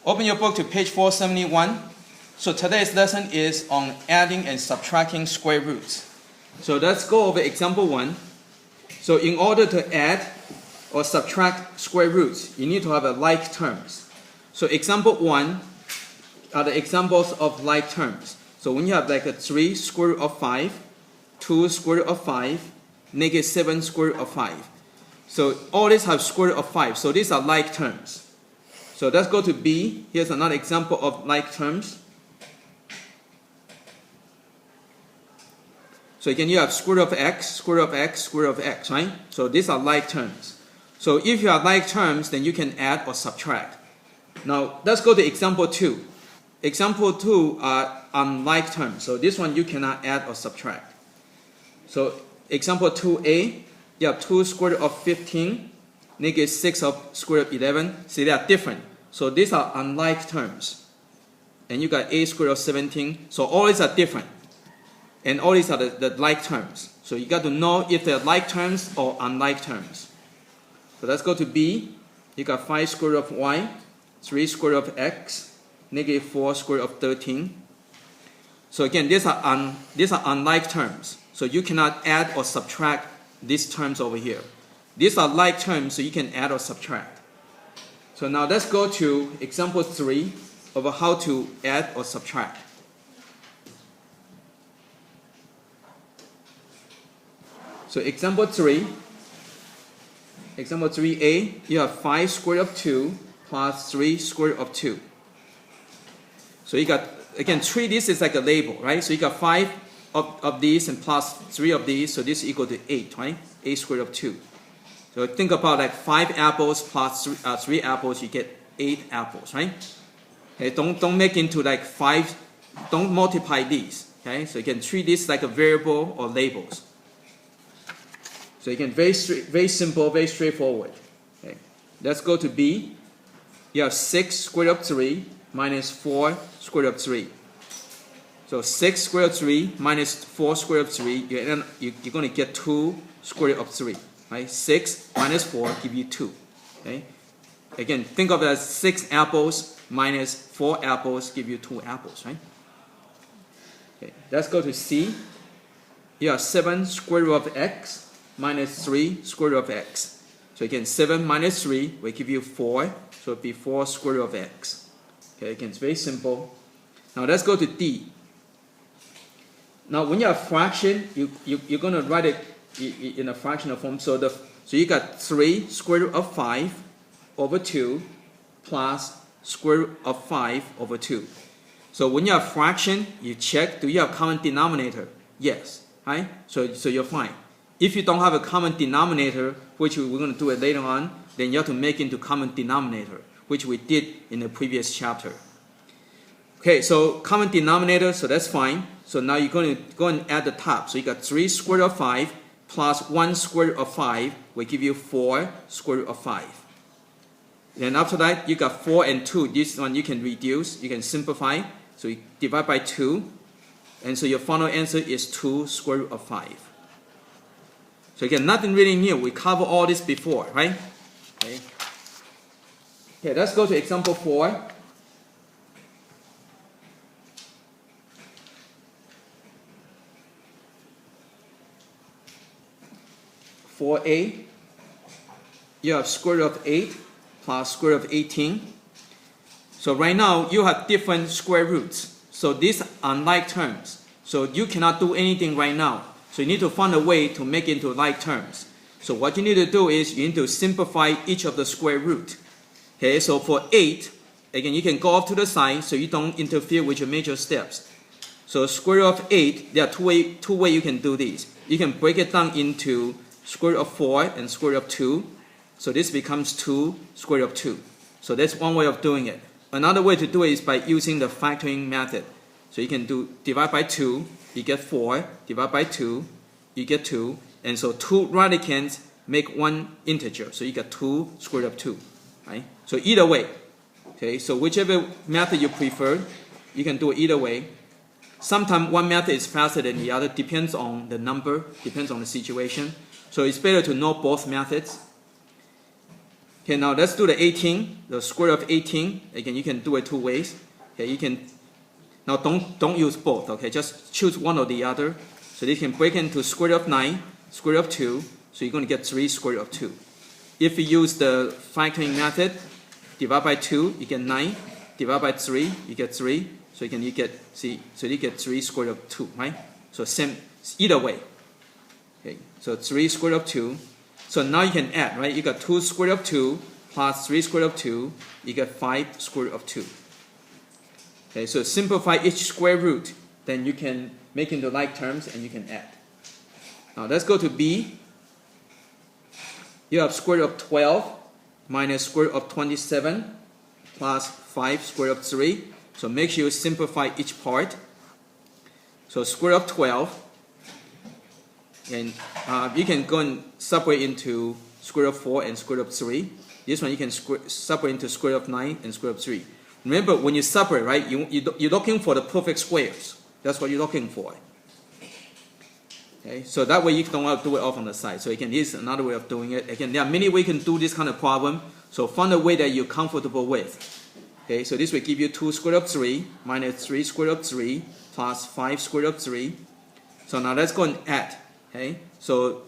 Open your book to page 471. So today's lesson is on adding and subtracting square roots. So let's go over example 1. So in order to add or subtract square roots, you need to have a like terms. So example 1 are the examples of like terms. So when you have like a 3 square root of 5, 2 square root of 5, negative 7 square root of 5. So all these have square root of 5. So these are like terms. So let's go to B. Here's another example of like terms. So again, you have square root of x, square root of x, square root of x, right? So these are like terms. So if you have like terms, then you can add or subtract. Now let's go to example 2. Example 2 are unlike terms. So this one you cannot add or subtract. So example 2a, you have 2 square root of 15, negative 6 of square root of 11. See, they are different. So these are unlike terms. And you got a square root of 17. So all these are different. And all these are the like terms. So you got to know if they're like terms or unlike terms. So let's go to B. You got 5 square root of y, 3 square root of x, negative 4 square root of 13. So again, these are unlike terms. So you cannot add or subtract these terms over here. These are like terms, so you can add or subtract. So now let's go to example 3 of how to add or subtract. So example 3, example 3a, you have 5 square root of 2 plus 3 square root of 2. So you got, again, treat this is like a label, right? So you got 5 of these and plus 3 of these, so this is equal to 8, right? 8 square root of 2. So think about like 5 apples plus 3 apples, you get 8 apples, right? Okay, don't make into like 5, don't multiply these, okay? So you can treat this like a variable or labels. So you can very simple, very straightforward. Okay. Let's go to B. You have 6 square root of 3 minus 4 square root of 3. So 6 square root of 3 minus 4 square root of 3, you're going to get 2 square root of 3. Right? 6 minus 4 give you 2. Okay? Again, think of it as 6 apples minus 4 apples give you 2 apples. Right? Okay. Let's go to C. You have 7 square root of x minus 3 square root of x. So again, 7 minus 3 will give you 4. So it'll be 4 square root of x. Okay, again, it's very simple. Now let's go to D. Now when you have fraction, you're going to write it in a fractional form. So you got 3 square root of 5 over 2 plus square root of 5 over 2. So when you have fraction, you check, do you have common denominator? Yes, right? So you're fine. If you don't have a common denominator, which we're going to do it later on, then you have to make into common denominator, which we did in the previous chapter. Okay, so common denominator, so that's fine. So now you're going to go and add the top. So you got 3 square root of 5 plus 1 square root of 5 will give you 4 square root of 5. Then after that, you got 4 and 2. This one you can reduce, you can simplify. So you divide by 2. And so your final answer is 2 square root of 5. So again, nothing really new. We covered all this before, right? Okay, let's go to example 4. For A, you have square root of 8 plus square root of 18. So right now, you have different square roots. So these are unlike terms. So you cannot do anything right now. So you need to find a way to make it into like terms. So what you need to do is you need to simplify each of the square root. Okay, so for 8, again, you can go off to the side so you don't interfere with your major steps. So square root of 8, there are two ways you can do this. You can break it down into square root of 4 and square root of 2. So this becomes 2 square root of 2. So that's one way of doing it. Another way to do it is by using the factoring method. So you can do divide by 2, you get 4, divide by 2, you get 2. And so 2 radicands make one integer. So you get 2 square root of 2. Right? So either way. Okay, so whichever method you prefer, you can do it either way. Sometimes one method is faster than the other, depends on the number, depends on the situation. So it's better to know both methods. Okay, now let's do the 18, the square root of 18. Again, you can do it two ways. Okay, you can, now don't use both, okay, just choose one or the other. So this can break into square root of 9, square root of 2, so you're going to get 3 square root of 2. If you use the factoring method, divide by 2, you get 9, divide by 3, you get 3, so you get 3 square root of 2, right? So same, either way. Okay, so 3 square root of 2. So now you can add, right? You got 2 square root of 2 plus 3 square root of 2, you get 5 square root of 2. Okay, so simplify each square root, then you can make into like terms and you can add. Now let's go to B. You have square root of 12 minus square root of 27 plus 5 square root of 3. So make sure you simplify each part. So square root of 12, and you can go and separate into square root of 4 and square root of 3. This one you can separate into square root of 9 and square root of 3. Remember, when you separate, right, you're looking for the perfect squares. That's what you're looking for. Okay, so that way you don't have to do it off on the side. So again, this is another way of doing it. Again, there are many ways you can do this kind of problem. So find a way that you're comfortable with. Okay, so this will give you 2 square root of 3 minus 3 square root of 3 plus 5 square root of 3. So now let's go and add. Okay, so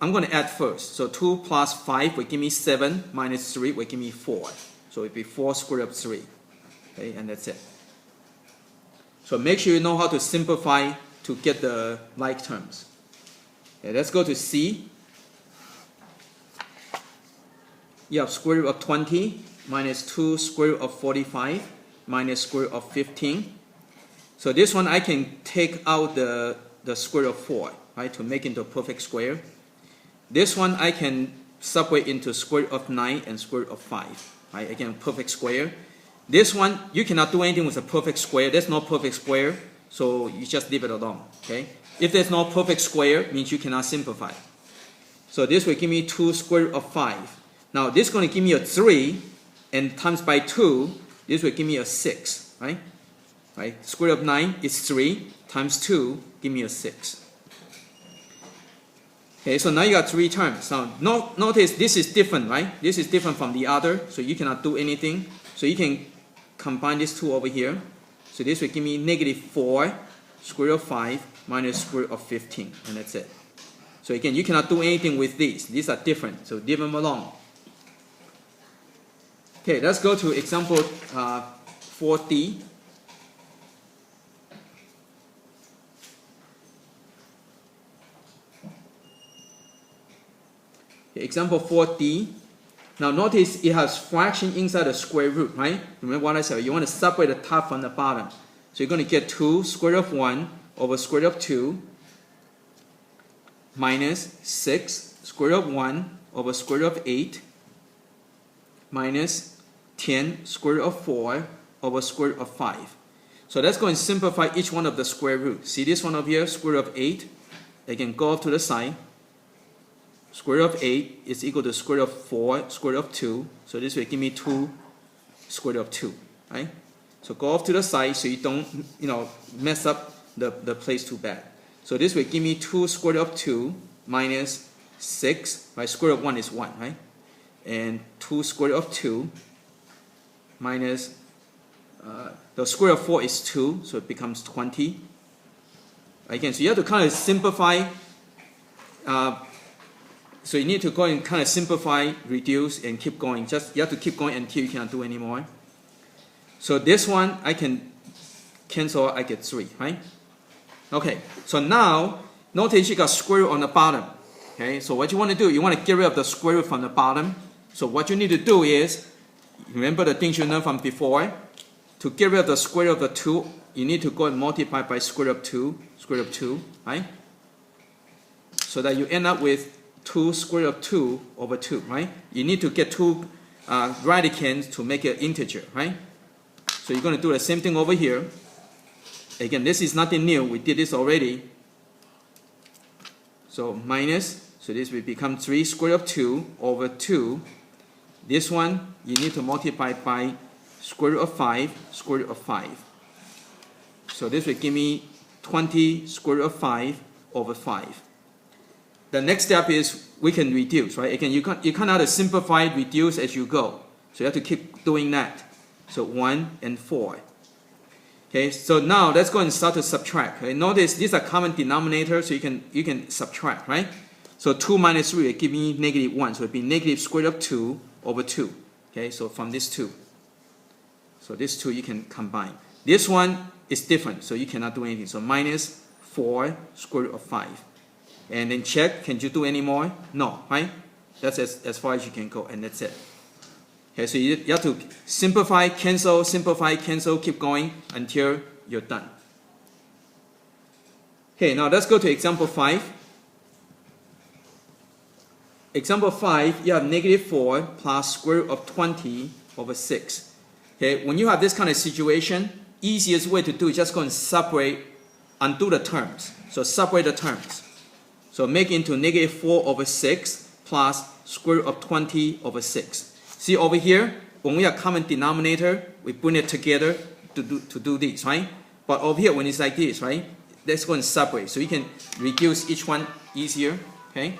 I'm going to add first. So 2 plus 5 will give me 7 minus 3 will give me 4. So it will be 4 square root of 3. Okay, and that's it. So make sure you know how to simplify to get the like terms. Okay, let's go to C. You have square root of 20 minus 2 square root of 45 minus square root of 15. So this one I can take out the square root of 4, right, to make into a perfect square. This one I can separate into square root of 9 and square root of 5. Right, again, perfect square. This one, you cannot do anything with a perfect square. There's no perfect square, so you just leave it alone. Okay? If there's no perfect square, it means you cannot simplify. So this will give me 2 square root of 5. Now this is going to give me a 3, and times by 2, this will give me a 6. Right? Right? Square root of 9 is 3, times 2, give me a 6. Okay, so now you got 3 terms. Now notice this is different, right? This is different from the other, so you cannot do anything. So you can combine these two over here. So this will give me negative 4 square root of 5 minus square root of 15, and that's it. So again, you cannot do anything with these. These are different, so leave them alone. Okay, let's go to example 4D. Okay, example 4D. Now notice it has fraction inside the square root, right? Remember what I said, you want to separate the top from the bottom. So you're going to get 2 square root of 1 over square root of 2 minus 6 square root of 1 over square root of 8 minus 10 square root of 4 over square root of 5. So let's go and simplify each one of the square roots. See this one over here, square root of 8. They can go off to the side. Square root of 8 is equal to square root of 4 square root of 2. So this will give me 2 square root of 2. Right? So go off to the side so you don't mess up the place too bad. So this will give me 2 square root of 2 minus 6. Right? Square root of 1 is 1. Right? And 2 square root of 2 minus the square root of 4 is 2. So it becomes 20. Again, so you have to kind of simplify. So you need to go and kind of simplify, reduce, and keep going. You have to keep going until you cannot do anymore. So this one, I can cancel, I get 3, right? Okay, so now, notice you got square root on the bottom. Okay, so what you want to do, you want to get rid of the square root from the bottom. So what you need to do is, remember the things you learned from before? To get rid of the square root of the 2, you need to go and multiply by square root of 2, square root of 2, right? So that you end up with 2 square root of 2 over 2, right? You need to get 2 radicands to make it integer, right? So you're going to do the same thing over here. Again, this is nothing new. We did this already. So minus, so this will become 3 square root of 2 over 2. This one, you need to multiply by square root of 5, square root of 5. So this will give me 20 square root of 5 over 5. the next step is we can reduce, right? Again, you cannot simplify, reduce as you go. So you have to keep doing that. So 1 and 4. Okay, so now let's go and start to subtract. Okay? Notice these are common denominators, so you can subtract, right? So 2 minus 3 will give me negative 1. So it will be negative square root of 2 over 2. Okay, so from this 2. So this 2 you can combine. This one is different, so you cannot do anything. So minus 4 square root of 5. And then check, can you do any more? No, right? That's as far as you can go, and that's it. Okay, so you have to simplify, cancel, keep going until you're done. Okay, now let's go to example 5. Example 5, you have negative 4 plus square root of 20 over 6. Okay, when you have this kind of situation, easiest way to do is just go and separate, undo the terms. So separate the terms. So make into negative 4 over 6 plus square root of 20 over 6. See over here, when we have common denominator, we bring it together to do this, right? But over here, when it's like this, right? Let's go and separate. So you can reduce each one easier, okay?